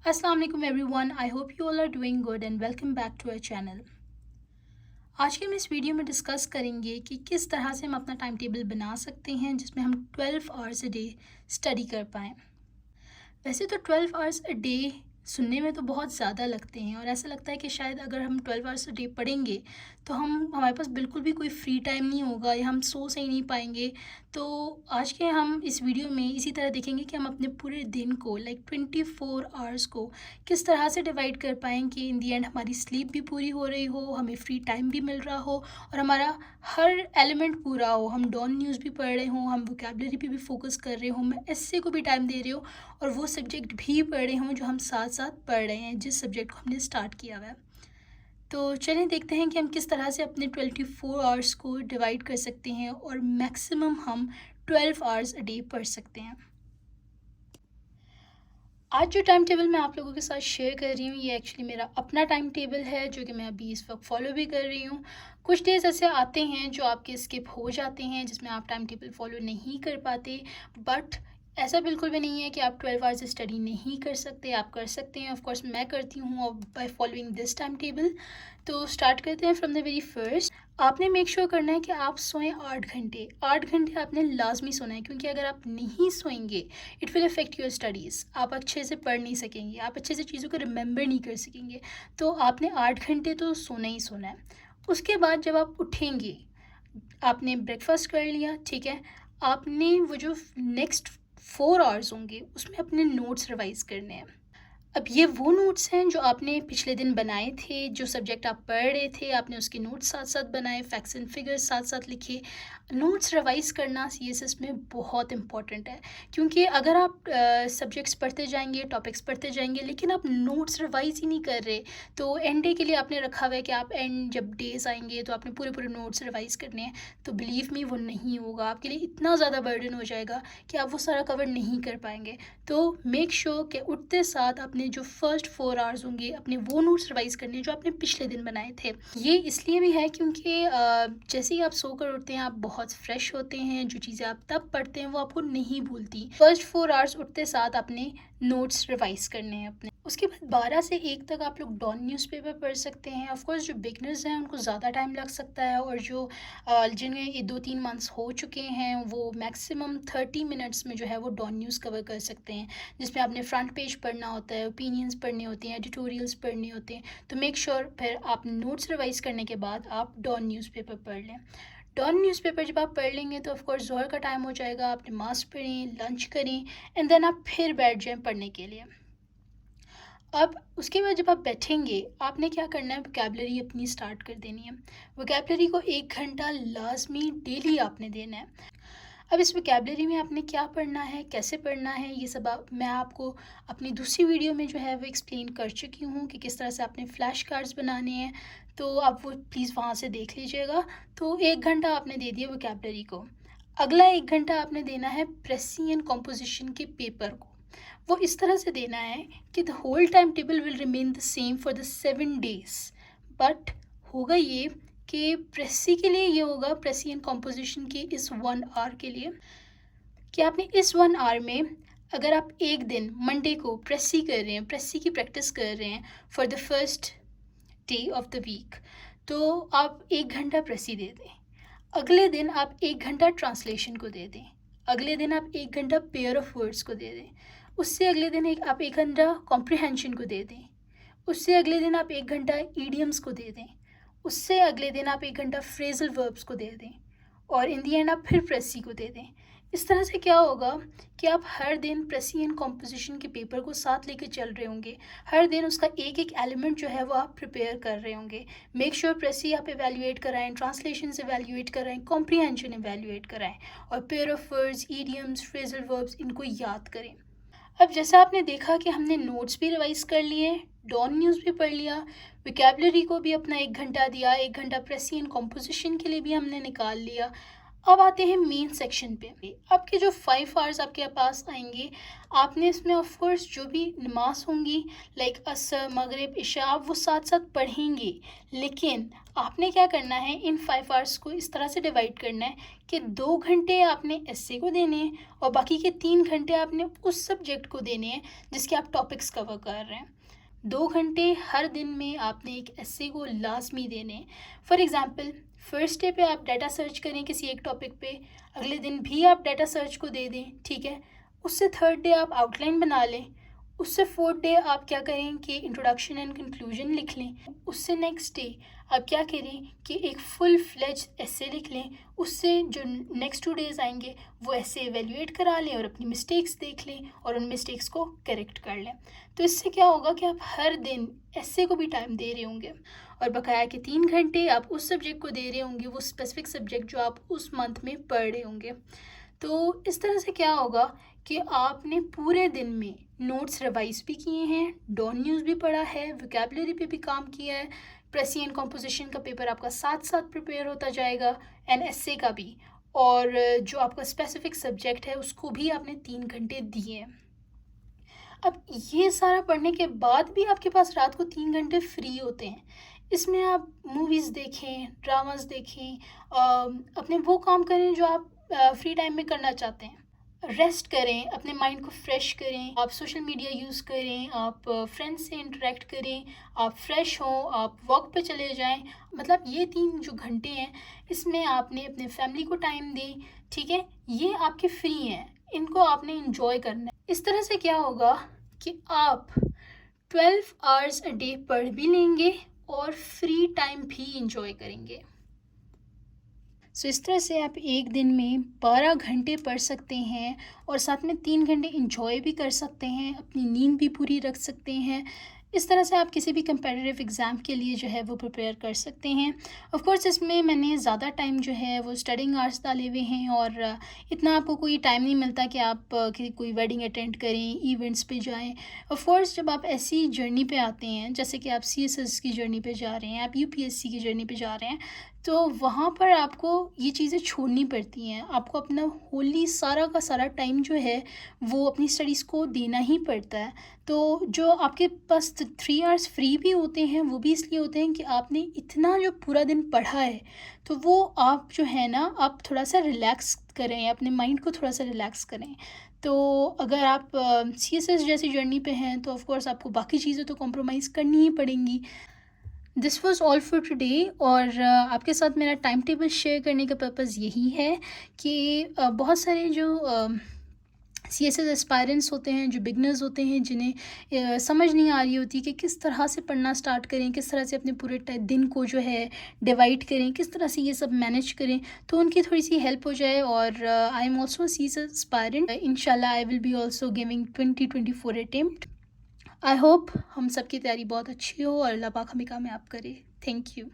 अस्सलाम वालेकुम everyone. I hope you all are doing good and welcome back to our channel. आज के हम इस वीडियो में डिस्कस करेंगे कि किस तरह से हम अपना टाइम टेबल बना सकते हैं जिसमें हम 12 आवर्स अ डे स्टडी कर पाएँ। वैसे तो 12 आवर्स अ डे सुनने में तो बहुत ज़्यादा लगते हैं और ऐसा लगता है कि शायद अगर हम 12 आवर्स अ डे पढ़ेंगे तो हमारे पास बिल्कुल भी कोई फ्री टाइम नहीं होगा या हम सो से ही नहीं पाएंगे। तो आज के हम इस वीडियो में इसी तरह देखेंगे कि हम अपने पूरे दिन को 24 आवर्स को किस तरह से डिवाइड कर पाएँ कि इन दी एंड हमारी स्लीप भी पूरी हो रही हो, हमें फ्री टाइम भी मिल रहा हो और हमारा हर एलिमेंट पूरा हो। हम डॉन न्यूज़ भी पढ़ रहे हों, हम वोकेबलरी पे भी फोकस कर रहे हों, मैं एस्से को भी टाइम दे रही हूँ और वो सब्जेक्ट भी पढ़ रहे हों जो हम साथ साथ पढ़ रहे हैं, जिस सब्जेक्ट को हमने स्टार्ट किया हुआ है। तो चलिए देखते हैं कि हम किस तरह से अपने 24 आवर्स को डिवाइड कर सकते हैं और मैक्सिमम हम 12 आवर्स अ डे पढ़ सकते हैं। आज जो टाइम टेबल मैं आप लोगों के साथ शेयर कर रही हूँ ये एक्चुअली मेरा अपना टाइम टेबल है जो कि मैं अभी इस वक्त फॉलो भी कर रही हूँ। कुछ डेज़ ऐसे आते हैं जो आपके स्किप हो जाते हैं जिसमें आप टाइम टेबल फॉलो नहीं कर पाते, बट ऐसा बिल्कुल भी नहीं है कि आप 12 आवर्स स्टडी नहीं कर सकते, आप कर सकते हैं। ऑफ कोर्स मैं करती हूँ by following this time table. तो स्टार्ट करते हैं फ्रॉम द वेरी फर्स्ट। आपने मेक श्योर करना है कि आप सोएं 8 घंटे। 8 घंटे आपने लाजमी सोना है, क्योंकि अगर आप नहीं सोएंगे it will affect your studies. आप अच्छे से पढ़ नहीं सकेंगे, आप अच्छे से चीज़ों को रिमेंबर नहीं कर सकेंगे। तो आपने 8 घंटे तो सोना ही सोना है। उसके बाद जब आप उठेंगे, आपने ब्रेकफास्ट कर लिया, ठीक है। आपने वो जो नेक्स्ट 4 आवर्स होंगे उसमें अपने नोट्स रिवाइज करने हैं। अब ये वो नोट्स हैं जो आपने पिछले दिन बनाए थे, जो सब्जेक्ट आप पढ़ रहे थे आपने उसके नोट्स साथ साथ बनाए, फैक्ट्स एंड फिगर्स साथ साथ लिखे। नोट्स रिवाइज करना सीएसएस में बहुत इंपॉर्टेंट है, क्योंकि अगर आप सब्जेक्ट्स पढ़ते जाएंगे, टॉपिक्स पढ़ते जाएंगे, लेकिन आप नोट्स रिवाइज ही नहीं कर रहे, तो एंड डे के लिए आपने रखा हुआ है कि आप एंड जब डेज आएंगे तो आपने पूरे पूरे नोट्स रिवाइज करने हैं, तो बिलीव मी वो नहीं होगा। आपके लिए इतना ज़्यादा बर्डन हो जाएगा कि आप वो सारा कवर नहीं कर पाएंगे। तो मेक श्योर कि उठते साथ अपने जो फर्स्ट 4 आवर्स होंगे अपने वो नोट्स रिवाइज करने जो आपने पिछले दिन बनाए थे। ये इसलिए भी है क्योंकि जैसे ही आप सोकर उठते हैं आप बहुत फ्रेश होते हैं, जो चीज़ें आप तब पढ़ते हैं वो आपको नहीं भूलती। फर्स्ट 4 आवर्स उठते साथ अपने नोट्स रिवाइज करने हैं अपने। उसके बाद 12 से 1 तक आप लोग डॉन न्यूज़पेपर पढ़ सकते हैं। ऑफकोर्स जो बिगनर्स हैं उनको ज़्यादा टाइम लग सकता है, और जो जिन्हें ये 2-3 मंथ्स हो चुके हैं वो मैक्सिमम 30 मिनट्स में जो है वो डॉन न्यूज़ कवर कर सकते हैं, जिसमें आपने फ्रंट पेज पढ़ना होता है, ओपिनियंस पढ़ने होते हैं, एडिटोरियल्स पढ़ने होते हैं। तो मेक श्योर फिर आप नोट्स रिवाइज करने के बाद आप डॉन न्यूज़पेपर पढ़ लें। डॉन न्यूज़पेपर जब आप पढ़ लेंगे तो ऑफकोर्स ज़ोहर का टाइम हो जाएगा, आप नमाज़ पढ़ें, लंच करें एंड देन आप फिर बैठ जाएँ पढ़ने के लिए। अब उसके बाद जब आप बैठेंगे आपने क्या करना है, वोकेबलरी अपनी स्टार्ट कर देनी है। वोकेबलरी को 1 घंटा लाजमी डेली आपने देना है। अब इस वोकेबलरी में आपने क्या पढ़ना है, कैसे पढ़ना है, ये सब मैं आपको अपनी दूसरी वीडियो में जो है वो एक्सप्लेन कर चुकी हूँ कि किस तरह से आपने फ्लैश कार्ड्स बनाने हैं, तो आप वो प्लीज़ वहाँ से देख लीजिएगा। तो 1 घंटा आपने दे दिया वोकेबलरी को। अगला 1 घंटा आपने देना है प्रेसिंग एंड कॉम्पोजिशन के पेपर को। वो इस तरह से देना है कि the whole time table will remain the same for the 7 days, but होगा ये कि प्रेसी के लिए ये होगा, प्रेसी एंड कॉम्पोजिशन के इस 1 आवर के लिए, कि आपने इस 1 आवर में अगर आप एक दिन मंडे को प्रेसी कर रहे हैं, प्रेसी की प्रैक्टिस कर रहे हैं for the first day of the week, तो आप 1 घंटा प्रेसी दे दें। अगले दिन आप 1 घंटा ट्रांसलेशन को दे दें। अगले दिन आप 1 घंटा पेयर ऑफ वर्ड्स को दे दें। उससे अगले दिन आप 1 घंटा कॉम्प्रिहेंशन को दे दें। उससे अगले दिन आप 1 घंटा ईडियम्स को दे दें। उससे अगले दिन आप 1 घंटा फ्रेजल वर्ब्स को दे दें, और इन दी एंड आप फिर प्रेसी को दे दें। इस तरह से क्या होगा कि आप हर दिन प्रेसी एंड कॉम्पोजिशन के पेपर को साथ लेकर चल रहे होंगे। हर दिन उसका एक एक एलिमेंट जो है वो आप प्रिपेयर कर रहे होंगे। मेक श्योर प्रेसी आप एवेल्यूएट कराएं, ट्रांसलेशन एवेल्यूएट कराएं, कॉम्प्रिहेंशन एवेल्यूएट कराएं, और pair of words, idioms, phrasal verbs इनको याद करें। अब जैसा आपने देखा कि हमने नोट्स भी रिवाइज कर लिए, डॉन न्यूज़ भी पढ़ लिया, वोकेबलरी को भी अपना 1 घंटा दिया, 1 घंटा प्रेसी एंड कॉम्पोजिशन के लिए भी हमने निकाल लिया। अब आते हैं मेन सेक्शन पे। आपके जो 5 आवर्स आपके पास आएंगे, आपने इसमें ऑफ कोर्स जो भी नमाज होंगी लाइक असर मगरिब इशा आप वो साथ साथ पढ़ेंगे, लेकिन आपने क्या करना है, इन 5 आवर्स को इस तरह से डिवाइड करना है कि 2 घंटे आपने एस्से को देने हैं और बाकी के 3 घंटे आपने उस सब्जेक्ट को देने हैं जिसके आप टॉपिक्स कवर कर रहे हैं। 2 घंटे हर दिन में आपने एक एस्से को लाजमी देने हैं। फॉर एग्ज़ाम्पल, फर्स्ट डे पे आप डाटा सर्च करें किसी एक टॉपिक पे, अगले दिन भी आप डाटा सर्च को दे दें, ठीक है। उससे थर्ड डे आप आउटलाइन बना लें, उससे फोर्थ डे आप क्या करें कि इंट्रोडक्शन एंड कंक्लूजन लिख लें, उससे नेक्स्ट डे आप क्या करें कि एक फुल फ्लेज एस्से लिख लें, उससे जो नेक्स्ट 2 डेज़ आएंगे वो ऐसे एवेल्यूएट करा लें और अपनी मिस्टेक्स देख लें और उन मिस्टेक्स को करेक्ट कर लें। तो इससे क्या होगा कि आप हर दिन एस्से को भी टाइम दे रहे होंगे और बकाया के 3 घंटे आप उस सब्जेक्ट को दे रहे होंगे, वो स्पेसिफिक सब्जेक्ट जो आप उस मंथ में पढ़ रहे होंगे। तो इस तरह से क्या होगा कि आपने पूरे दिन में नोट्स रिवाइज भी किए हैं, डॉन न्यूज़ भी पढ़ा है, वोकैबुलरी पे भी काम किया है, प्रेसी एंड कॉम्पोजिशन का पेपर आपका साथ साथ प्रिपेयर होता जाएगा, एंड एस्से का भी, और जो आपका स्पेसिफिक सब्जेक्ट है उसको भी आपने 3 घंटे दिए हैं। अब ये सारा पढ़ने के बाद भी आपके पास रात को 3 घंटे फ्री होते हैं। इसमें आप मूवीज़ देखें, ड्रामास देखें, अपने वो काम करें जो आप फ्री टाइम में करना चाहते हैं। रेस्ट करें, अपने माइंड को फ्रेश करें, आप सोशल मीडिया यूज़ करें, आप फ्रेंड्स से इंटरेक्ट करें, आप फ्रेश हों, आप वॉक पे चले जाएं। मतलब ये 3 जो घंटे हैं इसमें आपने अपने फैमिली को टाइम दें, ठीक है। ये आपके फ्री हैं, इनको आपने इंजॉय करना है। इस तरह से क्या होगा कि आप 12 आवर्स अ डे पढ़ भी लेंगे और फ्री टाइम भी इंजॉय करेंगे। सो इस तरह से आप एक दिन में 12 घंटे पढ़ सकते हैं और साथ में 3 घंटे इंजॉय भी कर सकते हैं, अपनी नींद भी पूरी रख सकते हैं। इस तरह से आप किसी भी कंपेटिटिव एग्ज़ाम के लिए जो है वो प्रिपेयर कर सकते हैं। ऑफ कोर्स इसमें मैंने ज़्यादा टाइम जो है वो स्टडिंग आवर्स डाले हुए हैं और इतना आपको कोई टाइम नहीं मिलता कि आप कोई वेडिंग अटेंड करें, इवेंट्स पे जाएं। ऑफ कोर्स जब आप ऐसी जर्नी पे आते हैं, जैसे कि आप CSS की जर्नी पे जा रहे हैं, आप UPSC की जर्नी पे जा रहे हैं, तो वहाँ पर आपको ये चीज़ें छोड़नी पड़ती हैं। आपको अपना होली सारा का सारा टाइम जो है वो अपनी स्टडीज़ को देना ही पड़ता है। तो जो आपके पास 3 आवर्स फ्री भी होते हैं वो भी इसलिए होते हैं कि आपने इतना जो पूरा दिन पढ़ा है तो वो आप जो है ना आप थोड़ा सा रिलैक्स करें, अपने माइंड को थोड़ा सा रिलैक्स करें। तो अगर आप CSS जैसी जर्नी पे हैं तो ऑफ कोर्स आपको बाकी चीज़ें तो कॉम्प्रोमाइज़ करनी ही पड़ेंगी। This was all for today. और आपके साथ मेरा टाइम टेबल शेयर करने का पर्पज़ यही है कि बहुत सारे जो CSS एस्पायरेंट्स होते हैं, जो बिगनर्स होते हैं, जिन्हें समझ नहीं आ रही होती कि किस तरह से पढ़ना स्टार्ट करें, किस तरह से अपने पूरे दिन को जो है डिवाइड करें, किस तरह से ये सब मैनेज करें, तो उनकी थोड़ी सी हेल्प हो जाए। और I am also CSS aspirant, इंशाल्लाह I will be also giving 2024 attempt. I hope हम सब की तैयारी बहुत अच्छी हो और अल्लाह पाक हमें कामयाब करे। Thank you.